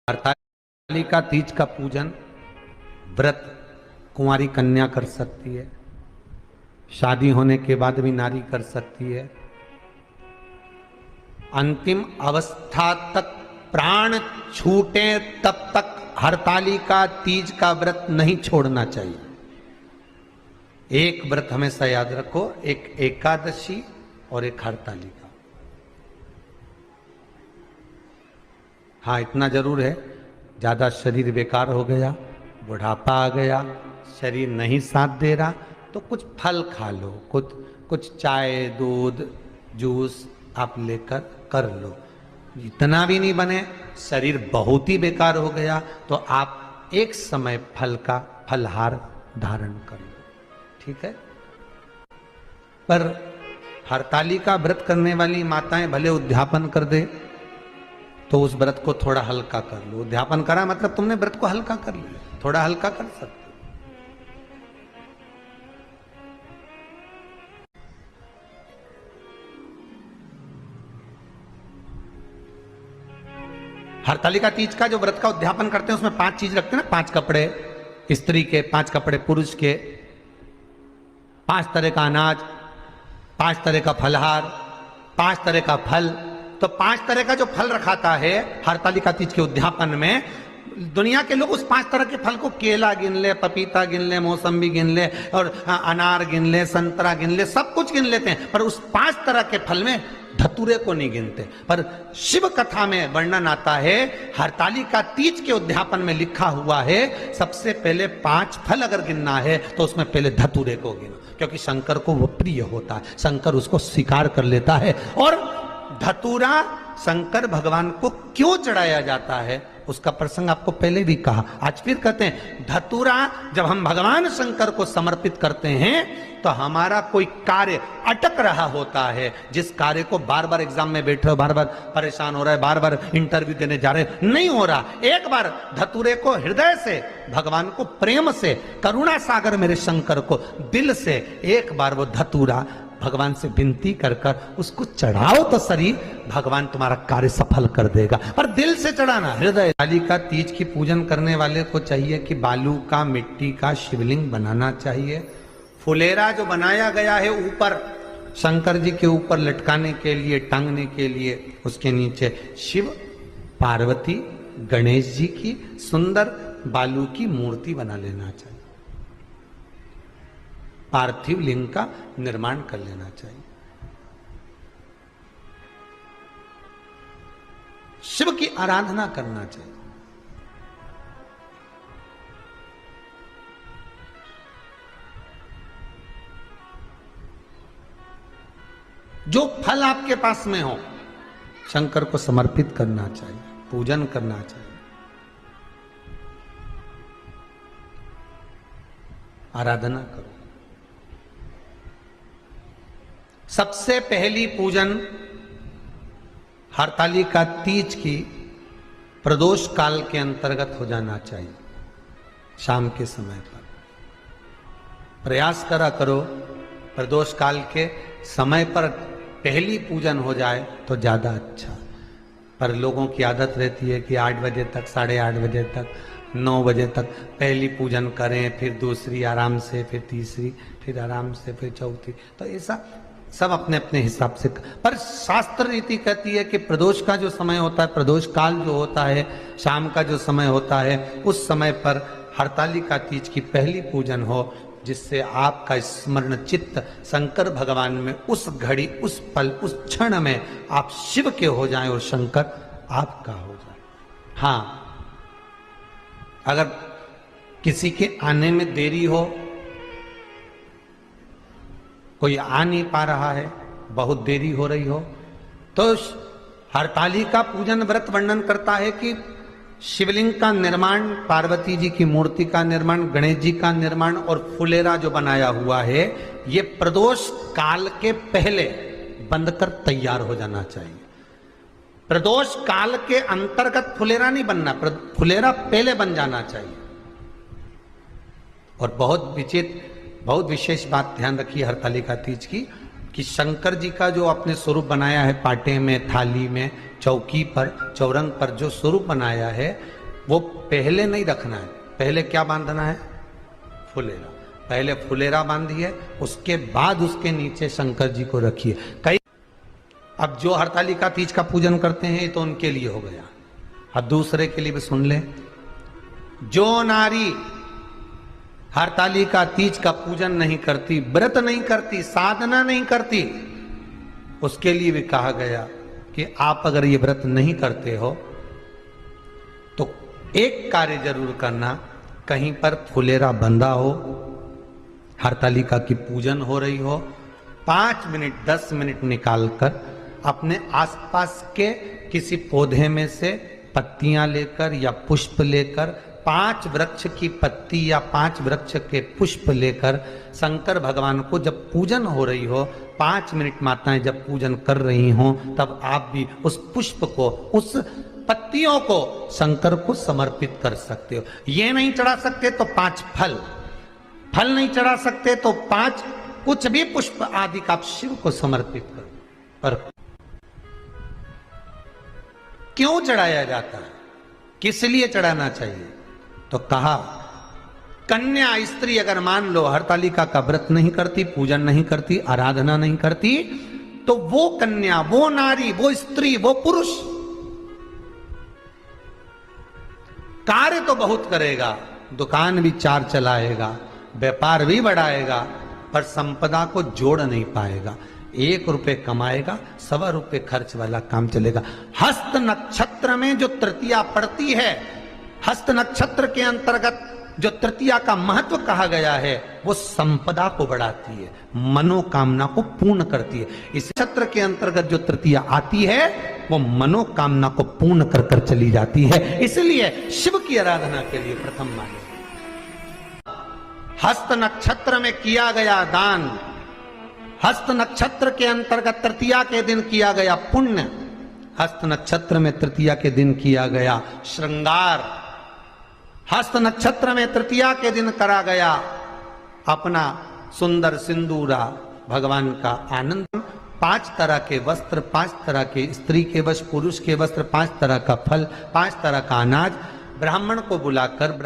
हरतालिका तीज का पूजन व्रत कुंवारी कन्या कर सकती है, शादी होने के बाद भी नारी कर सकती है। अंतिम अवस्था तक प्राण छूटे तब तक हरतालिका तीज का व्रत नहीं छोड़ना चाहिए। एक व्रत हमेशा याद रखो, एक एकादशी और एक हरतालिका। हाँ, इतना जरूर है, ज्यादा शरीर बेकार हो गया, बुढ़ापा आ गया, शरीर नहीं साथ दे रहा, तो कुछ फल खा लो, कुछ चाय दूध जूस आप लेकर कर लो। इतना भी नहीं बने, शरीर बहुत ही बेकार हो गया, तो आप एक समय फल का फलहार धारण कर लो, ठीक है। पर हरतालिका व्रत करने वाली माताएं भले उद्यापन कर दे, तो उस व्रत को थोड़ा हल्का कर लो। उद्यापन करा मतलब तुमने व्रत को हल्का कर लिया, थोड़ा हल्का कर सकते। हरतालिका तीज का जो व्रत का उद्यापन करते हैं उसमें 5 चीज रखते हैं ना, 5 कपड़े स्त्री के, 5 कपड़े पुरुष के, 5 तरह का अनाज, 5 तरह का फलहार, 5 तरह का फल। तो 5 तरह का जो फल रखाता है हरतालिका तीज के उद्यापन में, दुनिया के लोग उस 5 तरह के फल को केला गिन ले, पपीता गिन ले, मौसम्बी गिन ले, और अनार गिन ले, संतरा गिन ले, सब कुछ गिन लेते हैं, पर उस 5 तरह के फल में धतूरे को नहीं गिनते। पर शिव कथा में वर्णन आता है, हरतालिका तीज के उद्यापन में लिखा हुआ है, सबसे पहले 5 फल अगर गिनना है तो उसमें पहले धतूरे को गिनो, क्योंकि शंकर को वो प्रिय होता है, शंकर उसको स्वीकार कर लेता है। और धतूरा शंकर भगवान को क्यों चढ़ाया जाता है उसका प्रसंग आपको पहले भी कहा, आज फिर कहते हैं। धतूरा जब हम भगवान शंकर को समर्पित करते हैं तो हमारा कोई कार्य अटक रहा होता है, जिस कार्य को बार बार एग्जाम में बैठ रहे हो, बार बार परेशान हो रहा है, बार बार इंटरव्यू देने जा रहे हो, नहीं हो रहा, एक बार धतूरे को हृदय से, भगवान को प्रेम से, करुणा सागर मेरे शंकर को दिल से एक बार वो धतूरा भगवान से विनती कर उसको चढ़ाओ तो सही, भगवान तुम्हारा कार्य सफल कर देगा। पर दिल से चढ़ाना, हृदय। हरतालिका तीज की पूजन करने वाले को चाहिए कि बालू का, मिट्टी का शिवलिंग बनाना चाहिए। फुलेरा जो बनाया गया है ऊपर शंकर जी के ऊपर लटकाने के लिए, टांगने के लिए, उसके नीचे शिव पार्वती गणेश जी की सुंदर बालू की मूर्ति बना लेना चाहिए, पार्थिव लिंग का निर्माण कर लेना चाहिए। शिव की आराधना करना चाहिए। जो फल आपके पास में हो शंकर को समर्पित करना चाहिए, पूजन करना चाहिए, आराधना करो। सबसे पहली पूजन हरतालिका तीज की प्रदोष काल के अंतर्गत हो जाना चाहिए, शाम के समय पर। प्रयास करा करो प्रदोष काल के समय पर पहली पूजन हो जाए तो ज्यादा अच्छा। पर लोगों की आदत रहती है कि 8 बजे तक, 8:30 बजे तक, 9 बजे तक पहली पूजन करें, फिर दूसरी आराम से, फिर तीसरी, फिर आराम से, फिर चौथी। तो ऐसा सब अपने अपने हिसाब से। पर शास्त्र रीति कहती है कि प्रदोष का जो समय होता है, प्रदोष काल जो होता है, शाम का जो समय होता है, उस समय पर हरतालिका तीज की पहली पूजन हो, जिससे आपका स्मरण चित्त शंकर भगवान में उस घड़ी, उस पल, उस क्षण में आप शिव के हो जाएं और शंकर आपका हो जाए। हाँ, अगर किसी के आने में देरी हो, कोई आ नहीं पा रहा है, बहुत देरी हो रही हो, तो हरतालिका पूजन व्रत वर्णन करता है कि शिवलिंग का निर्माण, पार्वती जी की मूर्ति का निर्माण, गणेश जी का निर्माण और फुलेरा जो बनाया हुआ है, ये प्रदोष काल के पहले बंधकर तैयार हो जाना चाहिए। प्रदोष काल के अंतर्गत फुलेरा नहीं बनना, फुलेरा पहले बन जाना चाहिए। और बहुत विशेष बात ध्यान रखिए हरतालिका तीज की, कि शंकर जी का जो अपने स्वरूप बनाया है, पाटे में, थाली में, चौकी पर, चौरंग पर जो स्वरूप बनाया है, वो पहले नहीं रखना है, पहले क्या बांधना है? फुलेरा। पहले फुलेरा बांधिए, उसके बाद उसके नीचे शंकर जी को रखिए। कई अब जो हरतालिका तीज का पूजन करते हैं ये तो उनके लिए हो गया, अब दूसरे के लिए भी सुन ले। जो नारी हरतालिका तीज का पूजन नहीं करती, व्रत नहीं करती, साधना नहीं करती, उसके लिए भी कहा गया कि आप अगर ये व्रत नहीं करते हो तो एक कार्य जरूर करना, कहीं पर फुलेरा बंधा हो, हरतालिका की पूजन हो रही हो, 5 मिनट 10 मिनट निकालकर अपने आसपास के किसी पौधे में से पत्तियां लेकर या पुष्प लेकर, 5 वृक्ष की पत्ती या 5 वृक्ष के पुष्प लेकर शंकर भगवान को जब पूजन हो रही हो, 5 मिनट माताएं जब पूजन कर रही हों, तब आप भी उस पुष्प को, उस पत्तियों को शंकर को समर्पित कर सकते हो। ये नहीं चढ़ा सकते तो 5 फल नहीं चढ़ा सकते तो 5 कुछ भी पुष्प आदि का आप शिव को समर्पित करो। पर क्यों चढ़ाया जाता है, किस लिए चढ़ाना चाहिए? तो कहा कन्या स्त्री अगर मान लो हरतालिका का व्रत नहीं करती, पूजन नहीं करती, आराधना नहीं करती, तो वो कन्या, वो नारी, वो स्त्री, वो पुरुष कार्य तो बहुत करेगा, दुकान भी 4 चलाएगा, व्यापार भी बढ़ाएगा, पर संपदा को जोड़ नहीं पाएगा। 1 रुपए कमाएगा, 1.25 रुपए खर्च वाला काम चलेगा। हस्त नक्षत्र में जो तृतीया पड़ती है, हस्त नक्षत्र के अंतर्गत जो तृतीया का महत्व कहा गया है, वो संपदा को बढ़ाती है, मनोकामना को पूर्ण करती है। इस नक्षत्र के अंतर्गत जो तृतीया आती है वो मनोकामना को पूर्ण कर कर चली जाती है। इसलिए शिव की आराधना के लिए प्रथम माने हस्त नक्षत्र में किया गया दान, हस्त नक्षत्र के अंतर्गत तृतीया के दिन किया गया पुण्य, हस्त नक्षत्र में तृतीया के दिन किया गया श्रृंगार, हस्त नक्षत्र में तृतीया के दिन करा गया अपना सुंदर सिंदूरा, भगवान का आनंद, 5 तरह के वस्त्र, 5 तरह के स्त्री के वस्त्र, पुरुष के वस्त्र, 5 तरह का फल, 5 तरह का अनाज, ब्राह्मण को बुलाकर